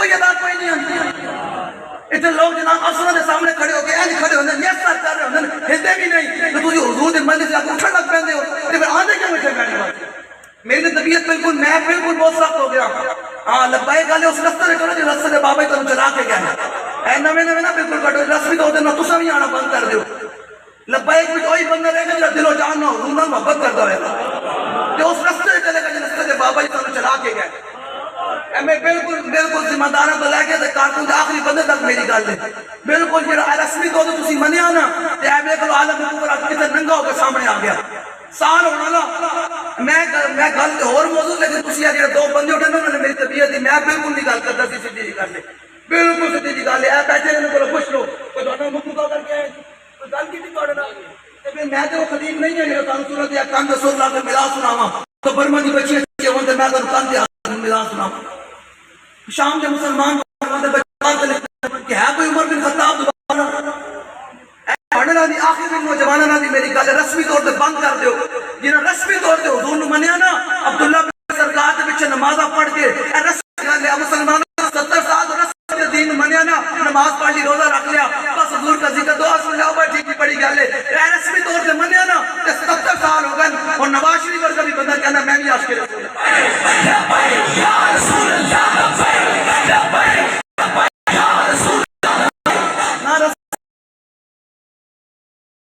کوئی ادا کوئی نہیں آتی اتنے لوگ جناب افسروں کے سامنے کھڑے ہو کے اینج کھڑے ہوتے ہیں یس سر کر رہے ہوتے ہیں ہلتے بھی نہیں تو تجھے حضور کے مجلس سے آگے اٹھن لگ پہنتے ہو تو پھر آدھے کیوں اٹھے بیٹھے بات میری طبیعت بالکل میں بالکل بہت سخت ہو گیا ہاں لبائی گالے اس رستے سے کرو جو رستے سے بابا ہی تم چلا کے گئے اے نوے نوے نا بالکل کٹو رسمی تو ہوتے نہ تسا بھی آنا بند کر دیو لبائی کوئی وہی بندہ رہے گا جو دل و جان نہ حضور نال محبت کرتا ہے جو اس رستے سے چلے گا جو رستے سے بابا ہی تم چلا کے گئے میں بالکل ذمہ داراں تو لے کے کارکن دے آخری بندے تک میری گل ہے بالکل جڑا رسمی تو تسی منیا نا تے اے ویکھ لو عالم کفر کتے ننگا ہو کے سامنے آ گیا سال ہونا لا میں گل تے اور موضوع لیکن تسی جڑے دو بندے اٹھے نا میری طبیعت دی میں بالکل نہیں گل کردا سی سیدھی جی گل ہے بالکل سیدھی جی گل ہے اے بیٹھے نے کول پوچھ لو کوئی تہاڈا مکو کر کے کوئی گل کیتی تہاڈے نال تے پھر میں تے او خلیق نہیں ہے جڑا تانوں سورت یا کان رسول اللہ کے ملا سناواں تو برما دی بچی کہ ہون تے میں تانوں کان دے ملا سناواں شام کے مسلمان دے بچے کہ ہے کوئی عمر بن خطاب دوبارہ پڑھنے والی آخری نوجوانوں دی میری گل رسمی طور تے بند کر دیو جنہاں رسمی طور تے حضور نو منیا نا عبداللہ بن سرکار دے پیچھے نمازاں پڑھ کے اے رسمی گل ہے مسلمانوں 70 سال رسمی دے دین منیا نا نماز پڑھ لی روزہ رکھ لیا بس حضور کا ذکر دعا سن لیا بھائی ٹھیک بڑی گل ہے اے رسمی طور تے منیا نا تے 70 سال ہو گئے اور نواز شریف ورگا بھی بندہ کہنا میں بھی عاشق رسول